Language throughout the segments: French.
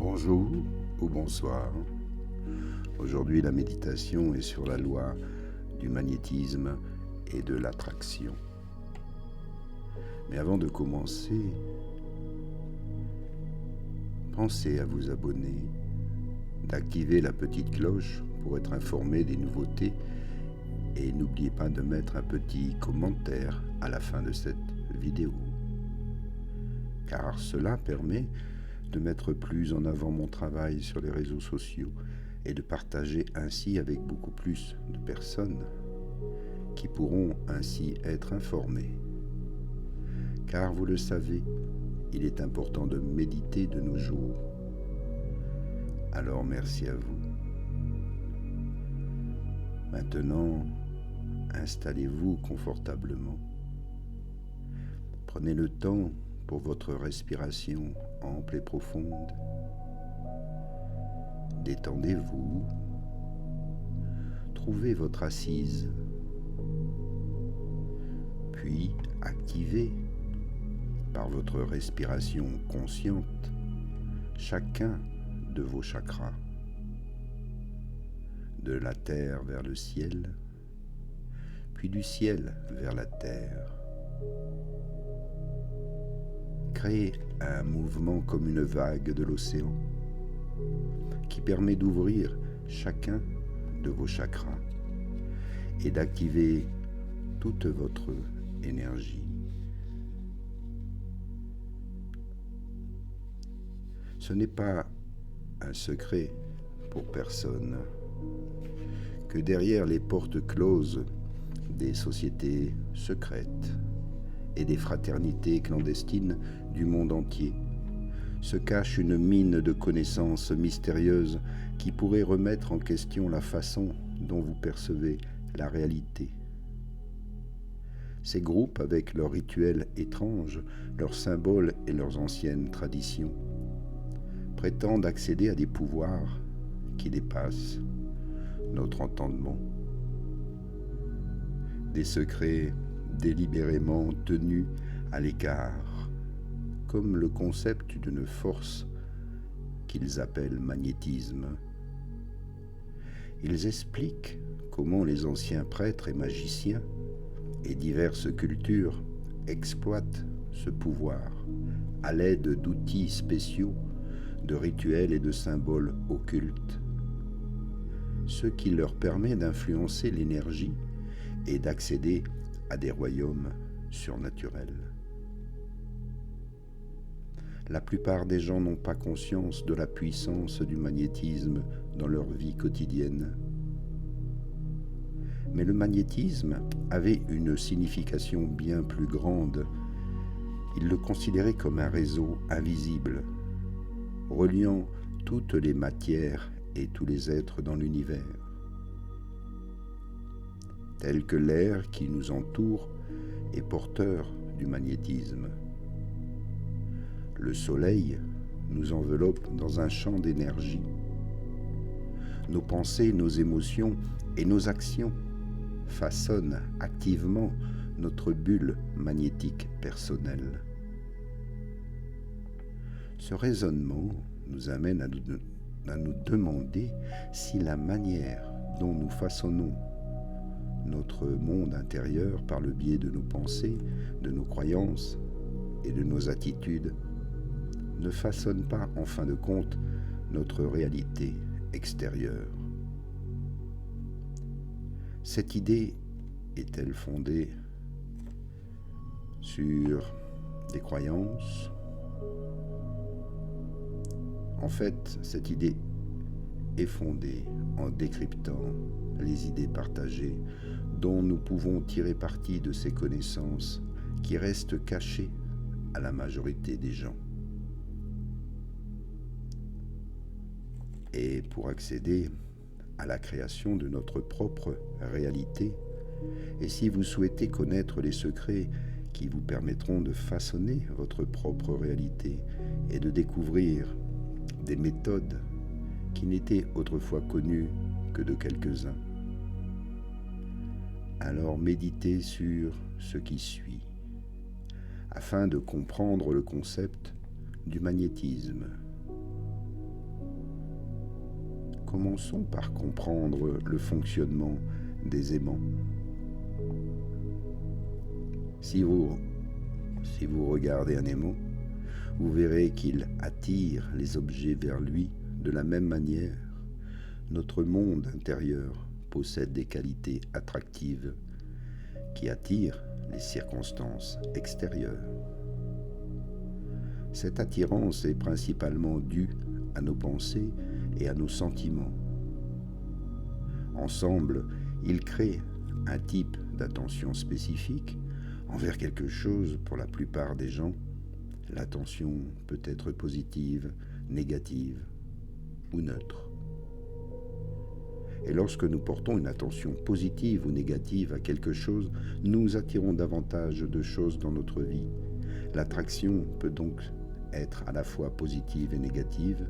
Bonjour ou bonsoir. Aujourd'hui, la méditation est sur la loi du magnétisme et de l'attraction. Mais avant de commencer, pensez à vous abonner, d'activer la petite cloche pour être informé des nouveautés et n'oubliez pas de mettre un petit commentaire à la fin de cette vidéo, car cela permet de mettre plus en avant mon travail sur les réseaux sociaux et de partager ainsi avec beaucoup plus de personnes qui pourront ainsi être informées. Car vous le savez, il est important de méditer de nos jours. Alors merci à vous. Maintenant, installez-vous confortablement. Prenez le temps pour votre respiration ample et profonde. Détendez-vous. Trouvez votre assise. Puis activez par votre respiration consciente chacun de vos chakras. De la terre vers le ciel, puis du ciel vers la terre. Créez un mouvement comme une vague de l'océan qui permet d'ouvrir chacun de vos chakras et d'activer toute votre énergie. Ce n'est pas un secret pour personne que derrière les portes closes des sociétés secrètes et des fraternités clandestines du monde entier se cache une mine de connaissances mystérieuses qui pourrait remettre en question la façon dont vous percevez la réalité. Ces groupes, avec leurs rituels étranges, leurs symboles et leurs anciennes traditions, prétendent accéder à des pouvoirs qui dépassent notre entendement. Des secrets délibérément tenus à l'écart, comme le concept d'une force qu'ils appellent magnétisme. Ils expliquent comment les anciens prêtres et magiciens et diverses cultures exploitent ce pouvoir à l'aide d'outils spéciaux, de rituels et de symboles occultes, ce qui leur permet d'influencer l'énergie et d'accéder à des royaumes surnaturels. La plupart des gens n'ont pas conscience de la puissance du magnétisme dans leur vie quotidienne. Mais le magnétisme avait une signification bien plus grande. Ils le considéraient comme un réseau invisible, reliant toutes les matières et tous les êtres dans l'univers. Tel que l'air qui nous entoure est porteur du magnétisme. Le soleil nous enveloppe dans un champ d'énergie. Nos pensées, nos émotions et nos actions façonnent activement notre bulle magnétique personnelle. Ce raisonnement nous amène à nous demander si la manière dont nous façonnons notre monde intérieur par le biais de nos pensées, de nos croyances et de nos attitudes ne façonne pas, en fin de compte, notre réalité extérieure. Cette idée est-elle fondée sur des croyances? En fait, cette idée est fondée en décryptant les idées partagées dont nous pouvons tirer parti de ces connaissances qui restent cachées à la majorité des gens. Et pour accéder à la création de notre propre réalité, et si vous souhaitez connaître les secrets qui vous permettront de façonner votre propre réalité et de découvrir des méthodes qui n'étaient autrefois connues que de quelques-uns, alors méditez sur ce qui suit, afin de comprendre le concept du magnétisme. Commençons par comprendre le fonctionnement des aimants. Si vous regardez un aimant, vous verrez qu'il attire les objets vers lui de la même manière. Notre monde intérieur possède des qualités attractives qui attirent les circonstances extérieures. Cette attirance est principalement due à nos pensées et à nos sentiments. Ensemble, ils créent un type d'attention spécifique envers quelque chose. Pour la plupart des gens, l'attention peut être positive, négative ou neutre. Et lorsque nous portons une attention positive ou négative à quelque chose, nous attirons davantage de choses dans notre vie. L'attraction peut donc être à la fois positive et négative,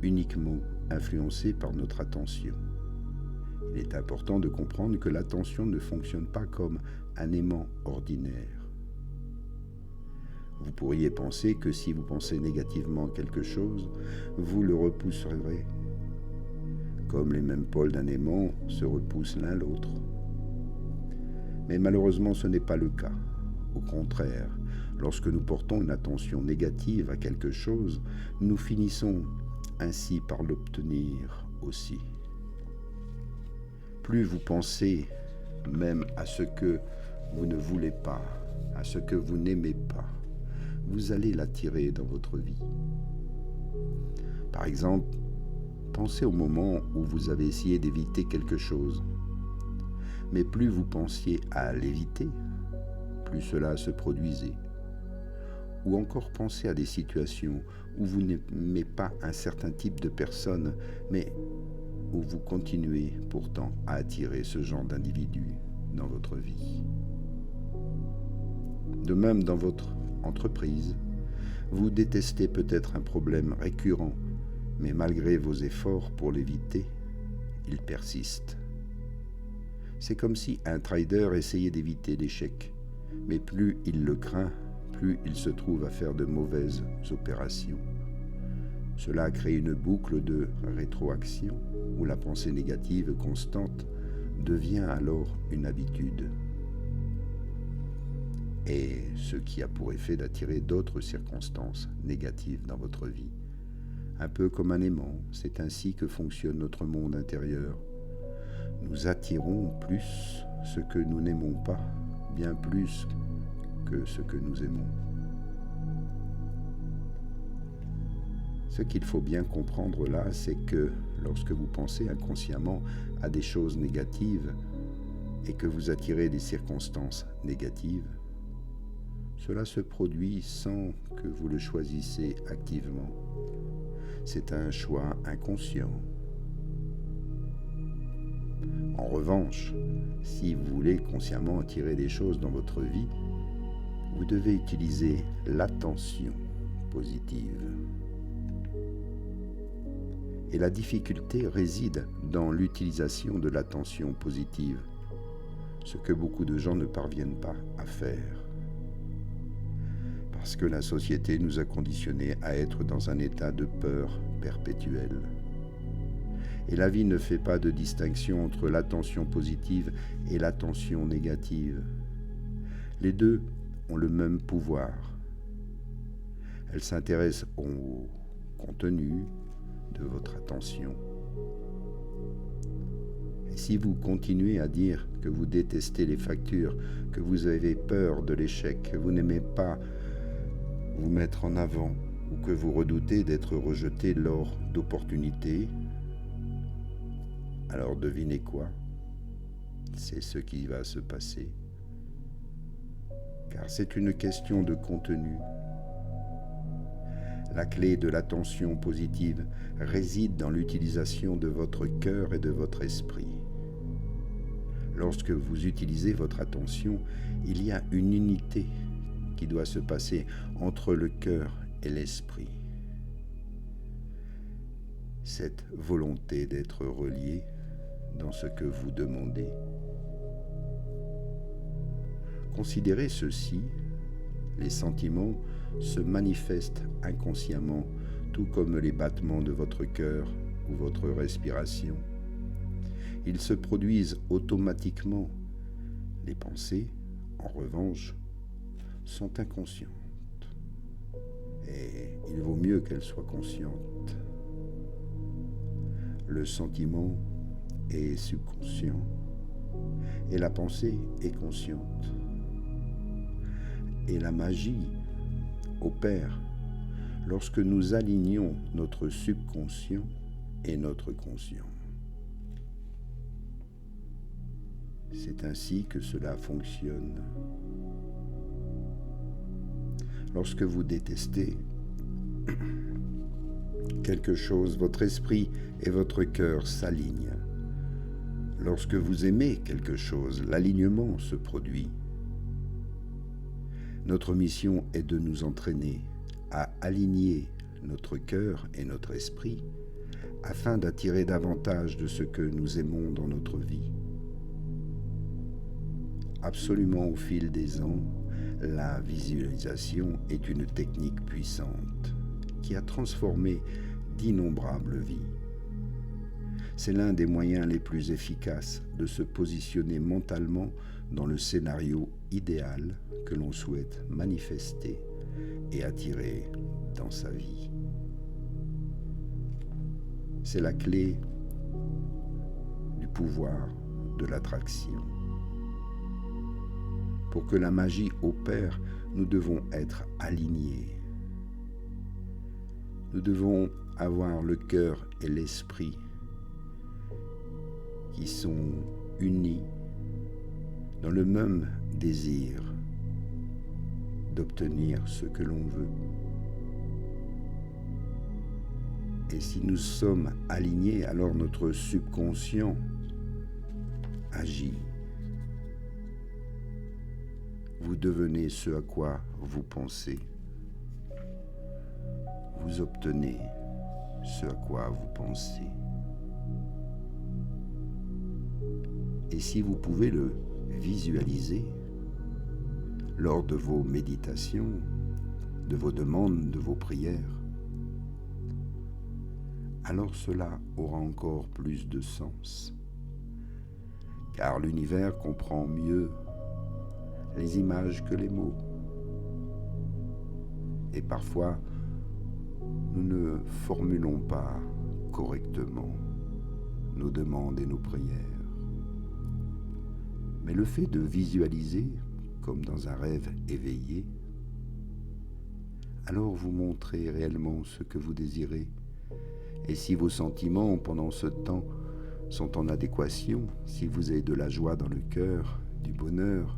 uniquement influencée par notre attention. Il est important de comprendre que l'attention ne fonctionne pas comme un aimant ordinaire. Vous pourriez penser que si vous pensez négativement quelque chose, vous le repousserez, comme les mêmes pôles d'un aimant se repoussent l'un l'autre. Mais malheureusement, ce n'est pas le cas. Au contraire, lorsque nous portons une attention négative à quelque chose, nous finissons ainsi par l'obtenir aussi. Plus vous pensez même à ce que vous ne voulez pas, à ce que vous n'aimez pas, vous allez l'attirer dans votre vie. Par exemple, pensez au moment où vous avez essayé d'éviter quelque chose. Mais plus vous pensiez à l'éviter, plus cela se produisait. Ou encore pensez à des situations où vous n'aimez pas un certain type de personne, mais où vous continuez pourtant à attirer ce genre d'individu dans votre vie. De même, dans votre entreprise, vous détestez peut-être un problème récurrent, mais malgré vos efforts pour l'éviter, il persiste. C'est comme si un trader essayait d'éviter l'échec, mais plus il le craint, plus il se trouve à faire de mauvaises opérations. Cela crée une boucle de rétroaction où la pensée négative constante devient alors une habitude. Et ce qui a pour effet d'attirer d'autres circonstances négatives dans votre vie. Un peu comme un aimant, c'est ainsi que fonctionne notre monde intérieur. Nous attirons plus ce que nous n'aimons pas, bien plus que ce que nous aimons. Ce qu'il faut bien comprendre là, c'est que lorsque vous pensez inconsciemment à des choses négatives et que vous attirez des circonstances négatives, cela se produit sans que vous le choisissez activement. C'est un choix inconscient. En revanche, si vous voulez consciemment attirer des choses dans votre vie, vous devez utiliser l'attention positive. Et la difficulté réside dans l'utilisation de l'attention positive, ce que beaucoup de gens ne parviennent pas à faire. Parce que la société nous a conditionnés à être dans un état de peur perpétuelle. Et la vie ne fait pas de distinction entre l'attention positive et l'attention négative. Les deux ont le même pouvoir. Elles s'intéressent au contenu de votre attention. Et si vous continuez à dire que vous détestez les factures, que vous avez peur de l'échec, que vous n'aimez pas vous mettre en avant ou que vous redoutez d'être rejeté lors d'opportunités, alors devinez quoi? C'est ce qui va se passer. Car c'est une question de contenu. La clé de l'attention positive réside dans l'utilisation de votre cœur et de votre esprit. Lorsque vous utilisez votre attention, il y a une unité qui doit se passer entre le cœur et l'esprit. Cette volonté d'être relié dans ce que vous demandez. Considérez ceci, les sentiments se manifestent inconsciemment, tout comme les battements de votre cœur ou votre respiration. Ils se produisent automatiquement. Les pensées, en revanche, sont inconscientes. Et il vaut mieux qu'elles soient conscientes. Le sentiment est subconscient et la pensée est consciente. Et la magie opère lorsque nous alignons notre subconscient et notre conscient. C'est ainsi que cela fonctionne. Lorsque vous détestez quelque chose, votre esprit et votre cœur s'alignent. Lorsque vous aimez quelque chose, l'alignement se produit. Notre mission est de nous entraîner à aligner notre cœur et notre esprit afin d'attirer davantage de ce que nous aimons dans notre vie. Absolument au fil des ans, la visualisation est une technique puissante qui a transformé d'innombrables vies. C'est l'un des moyens les plus efficaces de se positionner mentalement dans le scénario idéal que l'on souhaite manifester et attirer dans sa vie. C'est la clé du pouvoir de l'attraction. Pour que la magie opère, nous devons être alignés. Nous devons avoir le cœur et l'esprit qui sont unis dans le même désir d'obtenir ce que l'on veut. Et si nous sommes alignés, alors notre subconscient agit. Vous devenez ce à quoi vous pensez. Vous obtenez ce à quoi vous pensez. Et si vous pouvez le visualiser lors de vos méditations, de vos demandes, de vos prières, alors cela aura encore plus de sens. Car l'univers comprend mieux les images que les mots. Et parfois, nous ne formulons pas correctement nos demandes et nos prières. Mais le fait de visualiser, comme dans un rêve éveillé, alors vous montrez réellement ce que vous désirez. Et si vos sentiments pendant ce temps sont en adéquation, si vous avez de la joie dans le cœur, du bonheur,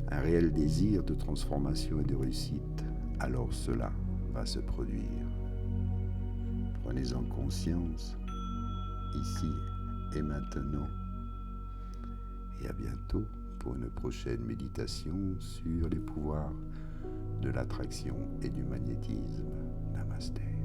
un réel désir de transformation et de réussite, alors cela va se produire. Prenez-en conscience, ici et maintenant. Et à bientôt pour une prochaine méditation sur les pouvoirs de l'attraction et du magnétisme. Namasté.